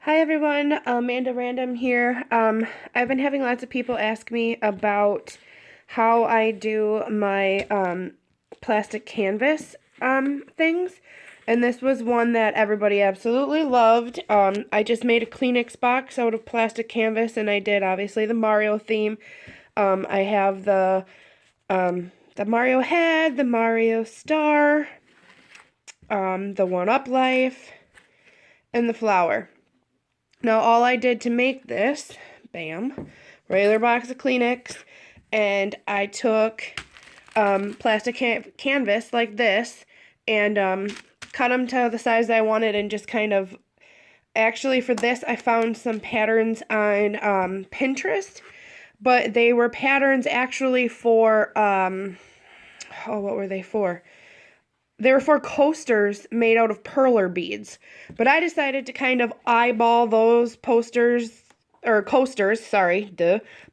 Hi everyone, Amanda Random here. I've been having lots of people ask me about how I do my plastic canvas things, and this was one that everybody absolutely loved. I just made a Kleenex box out of plastic canvas, and I did obviously the Mario theme. I have the Mario head, the Mario star, the one-up life, and the flower. Now, all I did to make this, bam, regular box of Kleenex, and I took plastic canvas like this and cut them to the size I wanted and just kind of, actually for this I found some patterns on Pinterest, but they were patterns actually for, what were they for? They were for coasters made out of perler beads. But I decided to kind of eyeball those coasters,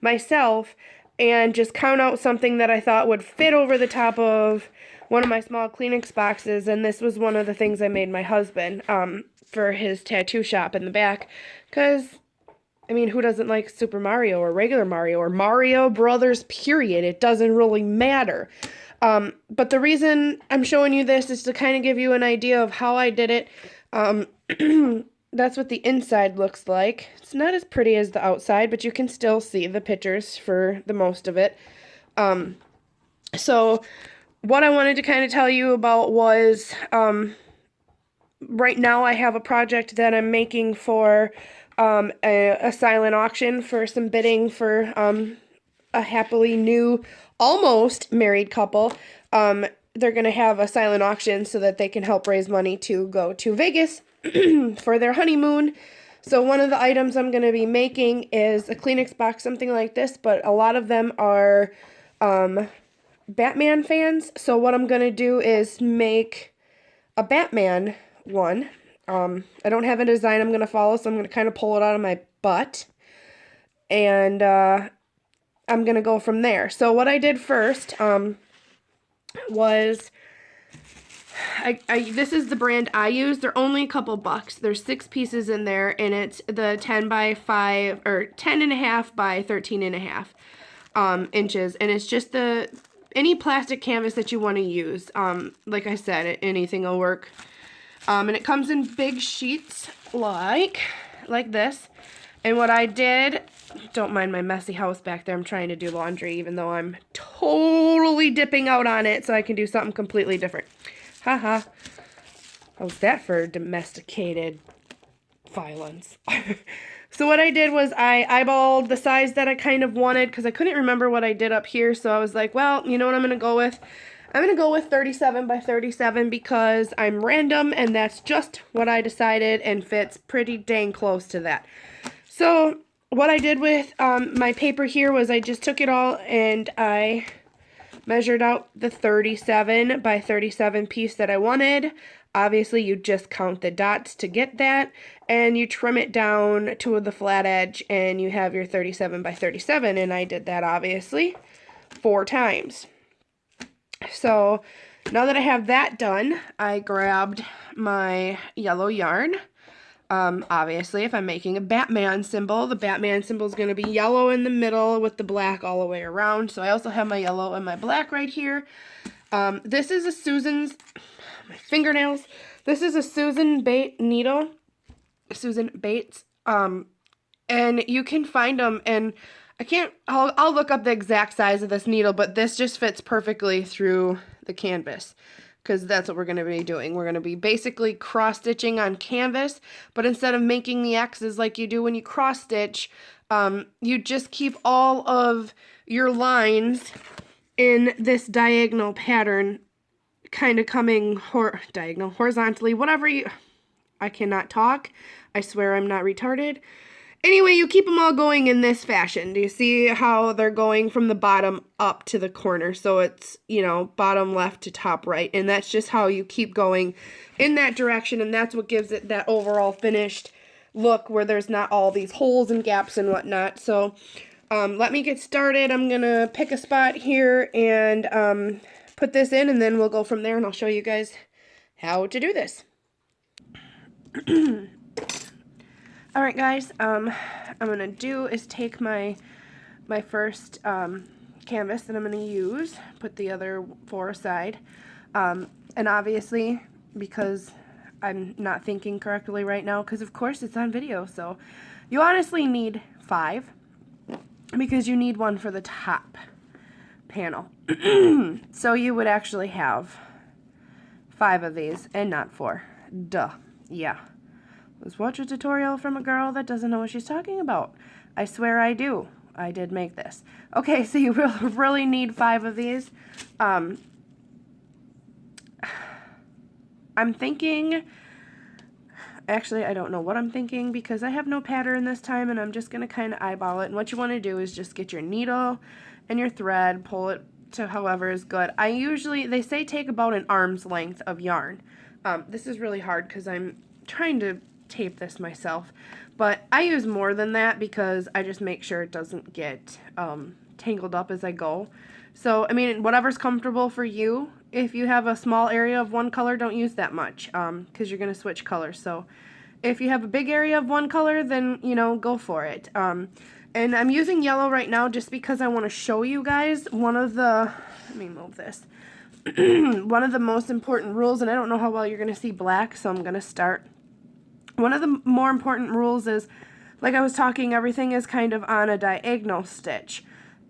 myself, and just count out something that I thought would fit over the top of one of my small Kleenex boxes. And this was one of the things I made my husband for his tattoo shop in the back. Because, I mean, who doesn't like Super Mario or regular Mario or Mario Brothers, period? It doesn't really matter. But the reason I'm showing you this is to kind of give you an idea of how I did it. That's what the inside looks like. It's not as pretty as the outside, but you can still see the pictures for the most of it. So what I wanted to kind of tell you about was, right now I have a project that I'm making for a silent auction for some bidding for a happily new, almost married couple. They're going to have a silent auction so that they can help raise money to go to Vegas for their honeymoon. So one of the items I'm going to be making is a Kleenex box, something like this, but a lot of them are Batman fans. So what I'm going to do is make a Batman one. I don't have a design I'm going to follow, so I'm going to kind of pull it out of my butt. And I'm going to go from there. So what I did first was, this is the brand I use. They're only a couple bucks. There's 6 pieces in there, and it's the 10 by 5, or 10 and a half by 13 and a half inches. And it's just any plastic canvas that you want to use. Like I said, anything will work. And it comes in big sheets like this. And what I did, don't mind my messy house back there, I'm trying to do laundry even though I'm totally dipping out on it so I can do something completely different. Haha. How's that for domesticated violence? So what I did was I eyeballed the size that I kind of wanted because I couldn't remember what I did up here, so I was like, well, you know what I'm going to go with? I'm going to go with 37 by 37 because I'm random and that's just what I decided and fits pretty dang close to that. So what I did with my paper here was I just took it all and I measured out the 37 by 37 piece that I wanted. Obviously, you just count the dots to get that, and you trim it down to the flat edge, and you have your 37 by 37, and I did that, obviously, 4 times. So now that I have that done, I grabbed my yellow yarn. Obviously, if I'm making a Batman symbol, the Batman symbol is going to be yellow in the middle with the black all the way around. So I also have my yellow and my black right here. This is a Susan's, my fingernails. This is a Susan Bates needle, Susan Bates. And you can find them, and I'll look up the exact size of this needle, but this just fits perfectly through the canvas. Because that's what we're going to be doing. We're going to be basically cross-stitching on canvas, but instead of making the X's like you do when you cross-stitch, you just keep all of your lines in this diagonal pattern, kind of coming horizontally, whatever you... I cannot talk. I swear I'm not retarded. Anyway, you keep them all going in this fashion. Do you see how they're going from the bottom up to the corner? So it's, you know, bottom left to top right. And that's just how you keep going in that direction. And that's what gives it that overall finished look where there's not all these holes and gaps and whatnot. So let me get started. I'm going to pick a spot here and put this in, and then we'll go from there and I'll show you guys how to do this. All right, guys, I'm gonna do is take my first canvas that I'm gonna use, put the other 4 aside, and obviously because I'm not thinking correctly right now, because of course it's on video, so you honestly need 5 because you need one for the top panel. So you would actually have 5 of these and not 4. Duh. Yeah. Let's watch a tutorial from a girl that doesn't know what she's talking about. I swear I do. I did make this. Okay, so you really need 5 of these. I'm thinking, actually I don't know what I'm thinking because I have no pattern this time and I'm just going to kind of eyeball it. And what you want to do is just get your needle and your thread, pull it to however is good. I usually, they say take about an arm's length of yarn. This is really hard because I'm trying to tape this myself, but I use more than that because I just make sure it doesn't get tangled up as I go. So, I mean, whatever's comfortable for you. If you have a small area of one color, don't use that much because you're going to switch colors. So, if you have a big area of one color, then, you know, go for it. And I'm using yellow right now just because I want to show you guys one of the, let me move this, one of the most important rules, and I don't know how well you're going to see black, so I'm going to start. One of the more important rules is, like I was talking, everything is kind of on a diagonal stitch.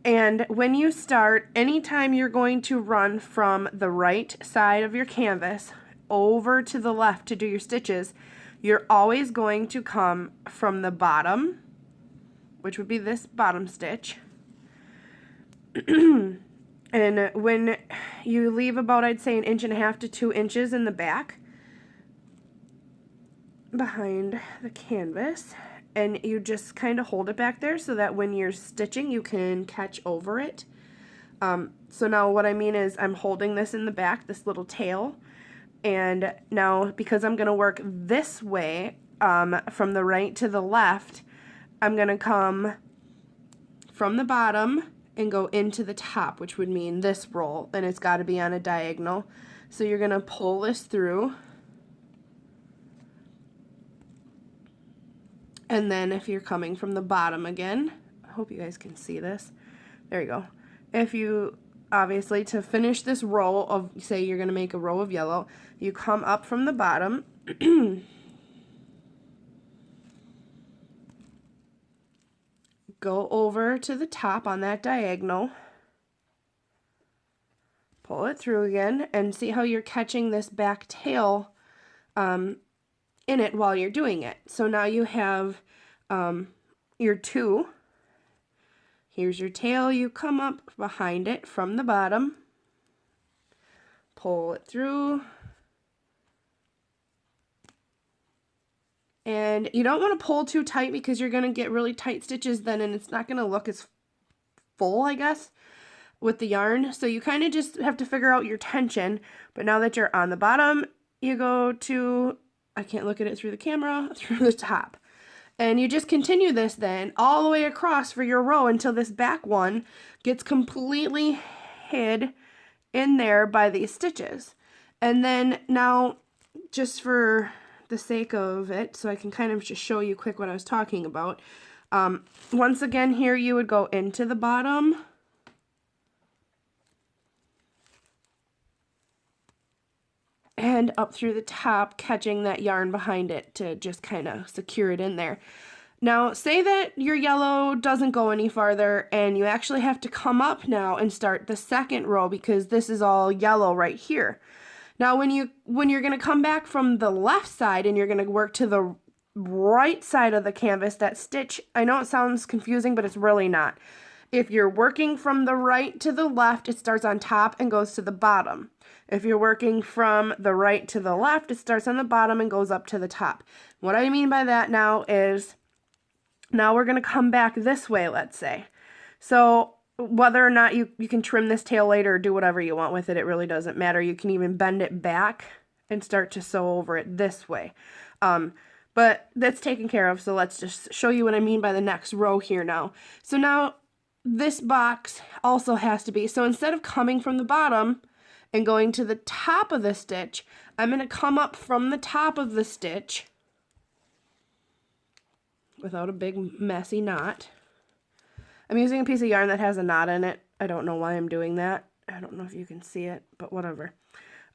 And when you start, anytime you're going to run from the right side of your canvas over to the left to do your stitches, you're always going to come from the bottom, which would be this bottom stitch. And when you leave about, I'd say, 1.5 inches to 2 inches in the back behind the canvas, and you just kind of hold it back there so that when you're stitching you can catch over it. So now what I mean is I'm holding this in the back, this little tail, and now because I'm going to work this way from the right to the left, I'm going to come from the bottom and go into the top, which would mean this roll, and it's got to be on a diagonal. So you're going to pull this through. And then if you're coming from the bottom again, I hope you guys can see this. There you go. If you, obviously, to finish this row of, say you're going to make a row of yellow, you come up from the bottom, go over to the top on that diagonal, pull it through again, and see how you're catching this back tail in it while you're doing it. So now you have your 2. Here's your tail. You come up behind it from the bottom, pull it through, and you don't want to pull too tight because you're going to get really tight stitches then, and it's not going to look as full, I guess, with the yarn. So you kind of just have to figure out your tension. But now that you're on the bottom, you go to, I can't look at it through the camera, through the top. And you just continue this then all the way across for your row until this back one gets completely hid in there by these stitches. And then now, just for the sake of it, so I can kind of just show you quick what I was talking about, once again here you would go into the bottom, and up through the top, catching that yarn behind it to just kind of secure it in there. Now, say that your yellow doesn't go any farther and you actually have to come up now and start the second row because this is all yellow right here. Now, when you're going to come back from the left side and you're going to work to the right side of the canvas, that stitch, I know it sounds confusing, but it's really not. If you're working from the right to the left, it starts on top and goes to the bottom. If you're working from the right to the left, it starts on the bottom and goes up to the top. What I mean by that now is, now we're going to come back this way, let's say. So whether or not you can trim this tail later or do whatever you want with it, it really doesn't matter. You can even bend it back and start to sew over it this way. But that's taken care of, so let's just show you what I mean by the next row here now. So now this box also has to be, so instead of coming from the bottom and going to the top of the stitch, I'm going to come up from the top of the stitch without a big messy knot. I'm using a piece of yarn that has a knot in it. I don't know why I'm doing that. I don't know if you can see it, but whatever.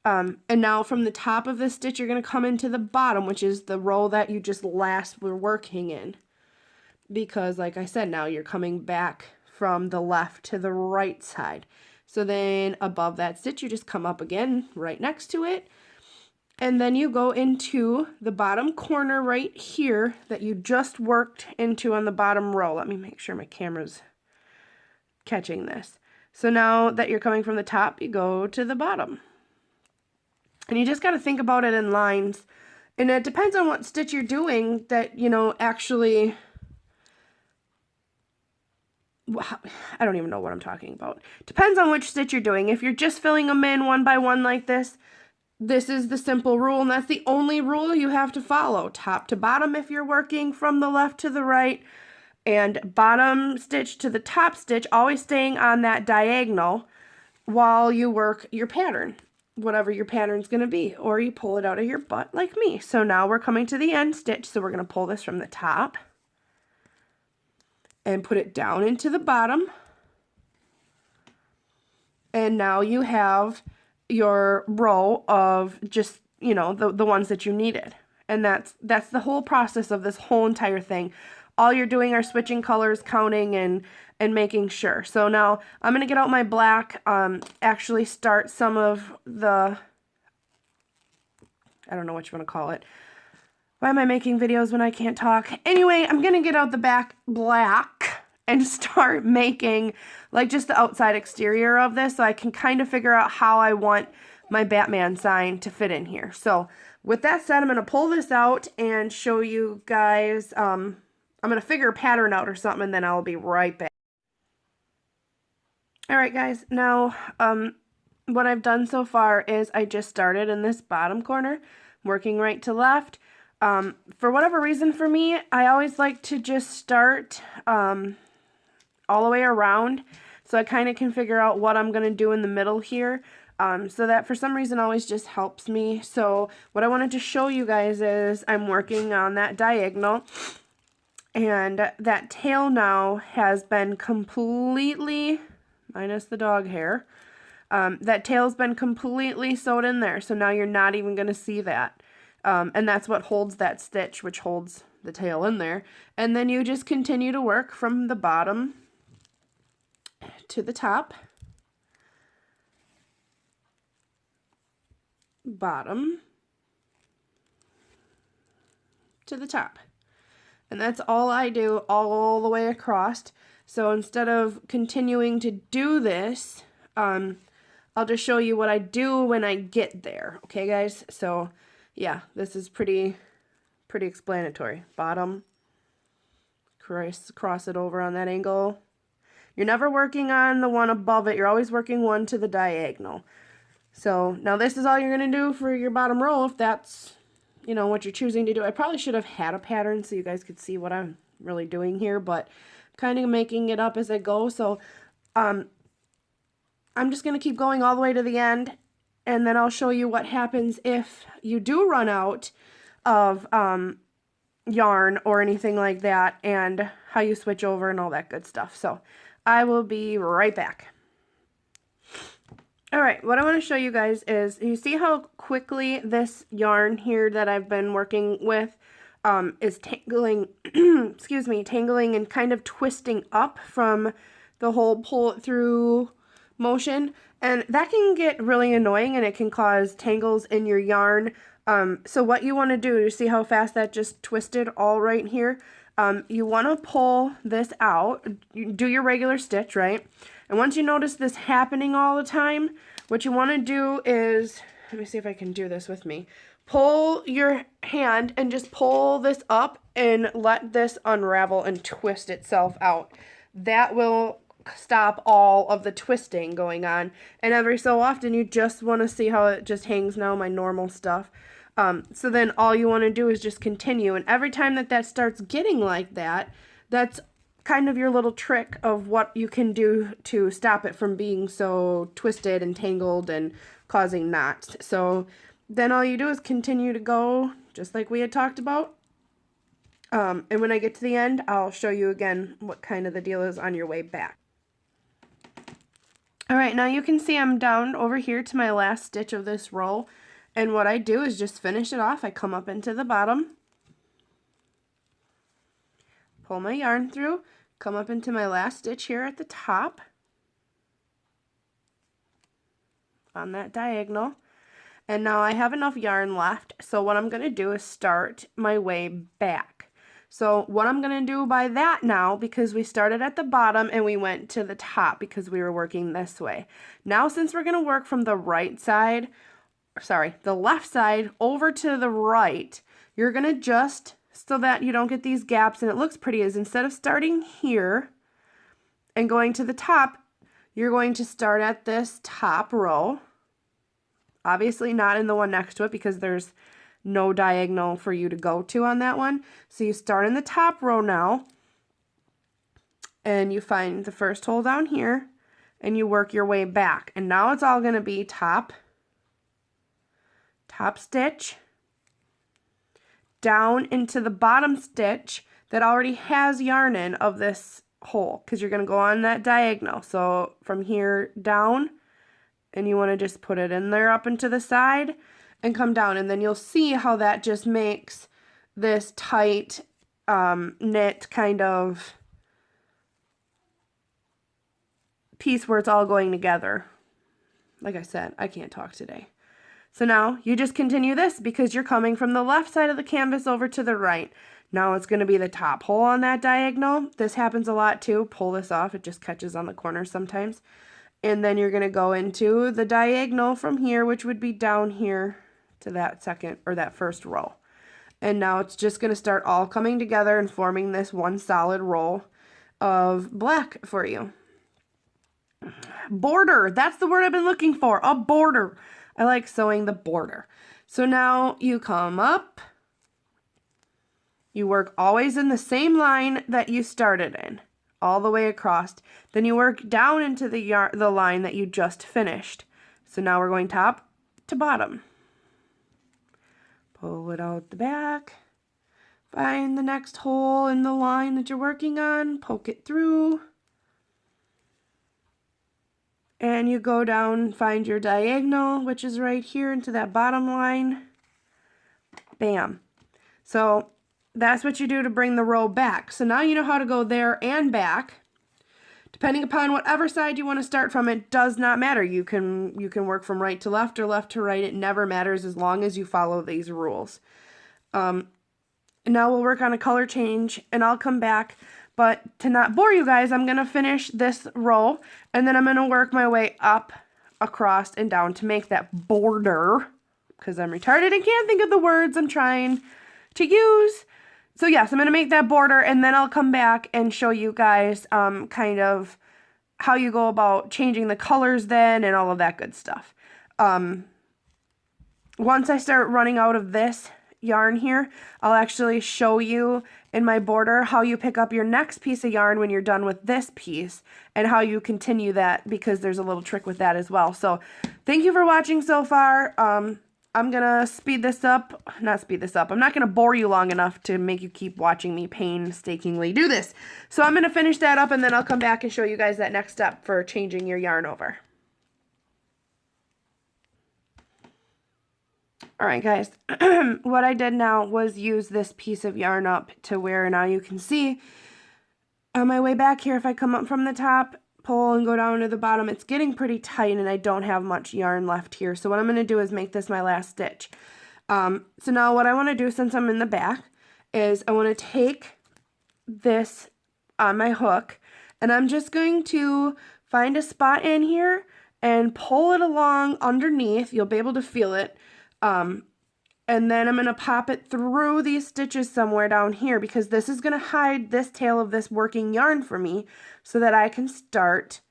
And now from the top of this stitch, you're going to come into the bottom, which is the row that you just last were working in. Because like I said, now you're coming back from the left to the right side. So then above that stitch, you just come up again right next to it. And then you go into the bottom corner right here that you just worked into on the bottom row. Let me make sure my camera's catching this. So now that you're coming from the top, you go to the bottom. And you just got to think about it in lines. And it depends on what stitch you're doing that, you know, actually, I don't even know what I'm talking about. Depends on which stitch you're doing. If you're just filling them in one by one like this, this is the simple rule, and that's the only rule you have to follow. Top to bottom if you're working from the left to the right, and bottom stitch to the top stitch, always staying on that diagonal while you work your pattern, whatever your pattern's going to be, or you pull it out of your butt like me. So now we're coming to the end stitch, so we're going to pull this from the top and put it down into the bottom. And now you have your row of just, you know, the ones that you needed. And that's the whole process of this whole entire thing. All you're doing are switching colors, counting, and making sure. So now I'm going to get out my black, actually start some of the, I don't know what you want to call it. Why am I making videos when I can't talk? Anyway, I'm going to get out the back black and start making like just the outside exterior of this so I can kind of figure out how I want my Batman sign to fit in here. So with that said, I'm going to pull this out and show you guys, I'm going to figure a pattern out or something, and then I'll be right back. Alright guys, now what I've done so far is I just started in this bottom corner, working right to left. For whatever reason for me, I always like to just start all the way around, so I kind of can figure out what I'm going to do in the middle here, so that for some reason always just helps me. So what I wanted to show you guys is I'm working on that diagonal, and that tail now has been completely, minus the dog hair, that tail's been completely sewed in there, so now you're not even going to see that. And that's what holds that stitch, which holds the tail in there. And then you just continue to work from the bottom to the top, bottom to the top. And that's all I do all the way across. So instead of continuing to do this, I'll just show you what I do when I get there. Okay, guys? So yeah, this is pretty explanatory. Bottom, cross it over on that angle. You're never working on the one above it. You're always working one to the diagonal. So now this is all you're going to do for your bottom row if that's, you know, what you're choosing to do. I probably should have had a pattern so you guys could see what I'm really doing here, but kind of making it up as I go. So I'm just going to keep going all the way to the end, and then I'll show you what happens if you do run out of yarn or anything like that, and how you switch over and all that good stuff. So I will be right back. Alright, what I want to show you guys is, you see how quickly this yarn here that I've been working with is tangling, excuse me, tangling and kind of twisting up from the whole pull it through motion, and that can get really annoying and it can cause tangles in your yarn. So what you want to do, you see how fast that just twisted all right here? You want to pull this out, you do your regular stitch, right? And once you notice this happening all the time, what you want to do is, let me see if I can do this with me. Pull your hand and just pull this up and let this unravel and twist itself out. That will stop all of the twisting going on. And every so often you just want to see how it just hangs now, my normal stuff. So then all you want to do is just continue, and every time that starts getting like that, that's kind of your little trick of what you can do to stop it from being so twisted and tangled and causing knots. So then all you do is continue to go just like we had talked about And when I get to the end, I'll show you again what kind of the deal is on your way back. All right, now you can see I'm down over here to my last stitch of this row. And what I do is just finish it off. I come up into the bottom, pull my yarn through, come up into my last stitch here at the top on that diagonal. And now I have enough yarn left, so what I'm going to do is start my way back. So what I'm going to do by that now, because we started at the bottom and we went to the top because we were working this way. Now since we're going to work from the right side, the left side over to the right, you're going to just, so that you don't get these gaps and it looks pretty, is instead of starting here and going to the top, you're going to start at this top row. Obviously not in the one next to it because there's no diagonal for you to go to on that one. So you start in the top row now and you find the first hole down here and you work your way back. And now it's all going to be top stitch, down into the bottom stitch that already has yarn in of this hole, because you're going to go on that diagonal. So from here down, and you want to just put it in there up into the side and come down, and then you'll see how that just makes this tight knit kind of piece where it's all going together. Like I said, I can't talk today. So now you just continue this because you're coming from the left side of the canvas over to the right. Now it's going to be the top hole on that diagonal. This happens a lot too. Pull this off. It just catches on the corner sometimes. And then you're going to go into the diagonal from here, which would be down here to that second or that first row. And now it's just going to start all coming together and forming this one solid roll of black for you. Border. That's the word I've been looking for. A border. I like sewing the border. So now you come up. You work always in the same line that you started in, all the way across. Then you work down into the line that you just finished. So now we're going top to bottom. Pull it out the back. Find the next hole in the line that you're working on. Poke it through. And you go down, find your diagonal, which is right here into that bottom line. Bam. So that's what you do to bring the row back. So now you know how to go there and back. Depending upon whatever side you want to start from, it does not matter. You can work from right to left or left to right. It never matters as long as you follow these rules. Now we'll work on a color change and I'll come back. But to not bore you guys, I'm going to finish this row and then I'm going to work my way up, across, and down to make that border, because I'm retarded and can't think of the words I'm trying to use. So yes, I'm going to make that border and then I'll come back and show you guys kind of how you go about changing the colors then and all of that good stuff. Once I start running out of this yarn here, I'll actually show you in my border how you pick up your next piece of yarn when you're done with this piece and how you continue that, because there's a little trick with that as well. So thank you for watching so far. I'm gonna speed this up, not speed this up. I'm not gonna bore you long enough to make you keep watching me painstakingly do this. So I'm gonna finish that up and then I'll come back and show you guys that next step for changing your yarn over. Alright guys, what I did now was use this piece of yarn up to where now you can see on my way back here, if I come up from the top, pull and go down to the bottom, it's getting pretty tight and I don't have much yarn left here. So what I'm going to do is make this my last stitch. So now what I want to do, since I'm in the back, is I want to take this on my hook and I'm just going to find a spot in here and pull it along underneath. You'll be able to feel it. And then I'm going to pop it through these stitches somewhere down here, because this is going to hide this tail of this working yarn for me so that I can start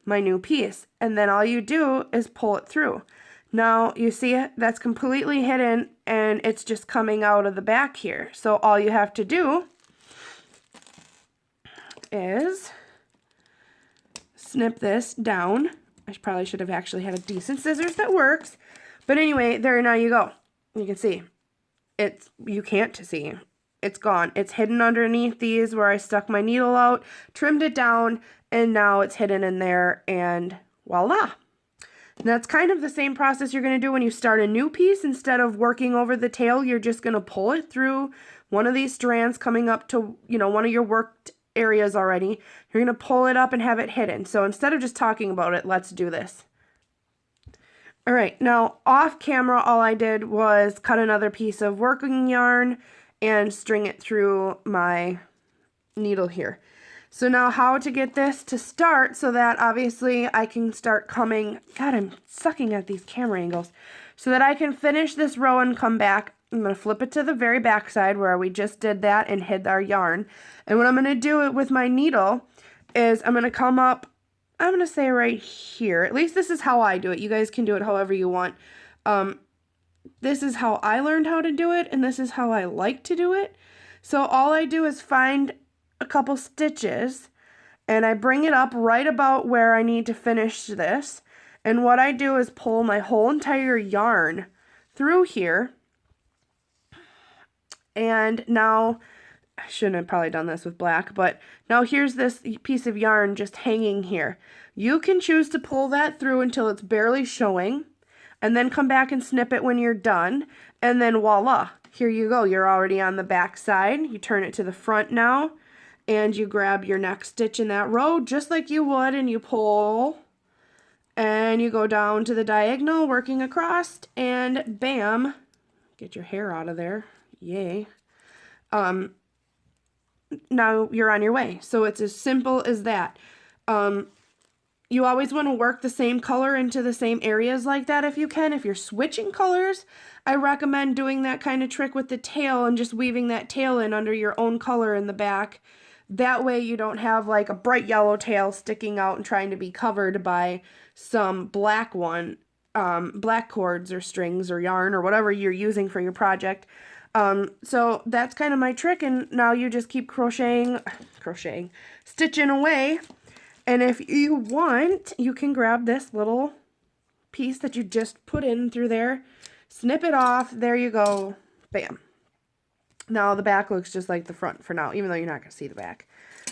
my new piece. And then all you do is pull it through. Now you see that's completely hidden and it's just coming out of the back here. So all you have to do is snip this down. I probably should have actually had a decent scissors that works. But anyway, there, now you go. You can see. You can't see. it's gone. It's hidden underneath these where I stuck my needle out, trimmed it down, and now it's hidden in there, and voila. And that's kind of the same process you're going to do when you start a new piece. Instead of working over the tail, you're just going to pull it through one of these strands coming up to, one of your worked areas already. You're going to pull it up and have it hidden. So instead of just talking about it, let's do this. All right, now off camera, all I did was cut another piece of working yarn and string it through my needle here. So now how to get this to start so that obviously I can start coming, God, I'm sucking at these camera angles, so that I can finish this row and come back. I'm going to flip it to the very back side where we just did that and hid our yarn. And what I'm going to do it with my needle is I'm going to come up, I'm going to say right here, at least this is how I do it. You guys can do it however you want. This is how I learned how to do it, and this is how I like to do it. So all I do is find a couple stitches and I bring it up right about where I need to finish this, and what I do is pull my whole entire yarn through here. And now I shouldn't have probably done this with black, but now here's this piece of yarn just hanging here. You can choose to pull that through until it's barely showing and then come back and snip it when you're done, and then voila, here you go. You're already on the back side. You turn it to the front now, and you grab your next stitch in that row just like you would, and you pull, and you go down to the diagonal, working across, and bam, get your hair out of there, yay. Now you're on your way. So it's as simple as that. You always want to work the same color into the same areas like that if you can. If you're switching colors, I recommend doing that kind of trick with the tail and just weaving that tail in under your own color in the back. That way you don't have like a bright yellow tail sticking out and trying to be covered by some black one, black cords or strings or yarn or whatever you're using for your project. So that's kind of my trick, and now you just keep stitching away. And if you want, you can grab this little piece that you just put in through there, snip it off, there you go, bam. Now the back looks just like the front for now, even though you're not going to see the back.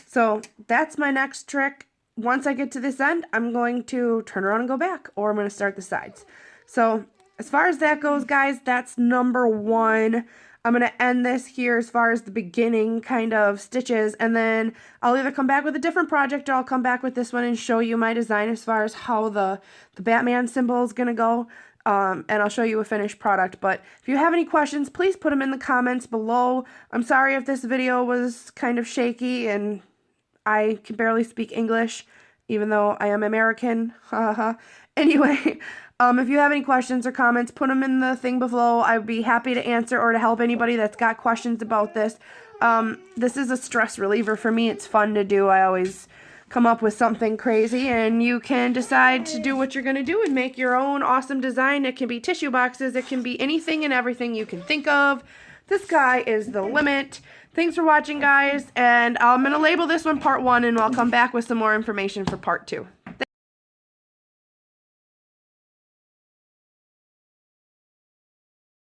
So that's my next trick. Once I get to this end, I'm going to turn around and go back, or I'm going to start the sides. So as far as that goes, guys, that's number one. I'm going to end this here as far as the beginning kind of stitches, and then I'll either come back with a different project or I'll come back with this one and show you my design as far as how the Batman symbol is going to go. And I'll show you a finished product. But if you have any questions, please put them in the comments below. I'm sorry if this video was kind of shaky and I can barely speak English, even though I am American. Anyway, if you have any questions or comments, put them in the thing below. I'd be happy to answer or to help anybody that's got questions about this. This is a stress reliever for me. It's fun to do. I always come up with something crazy, and you can decide to do what you're going to do and make your own awesome design. It can be tissue boxes. It can be anything and everything you can think of. The sky is the limit. Thanks for watching, guys, and I'm going to label this one part 1, and I'll come back with some more information for part 2.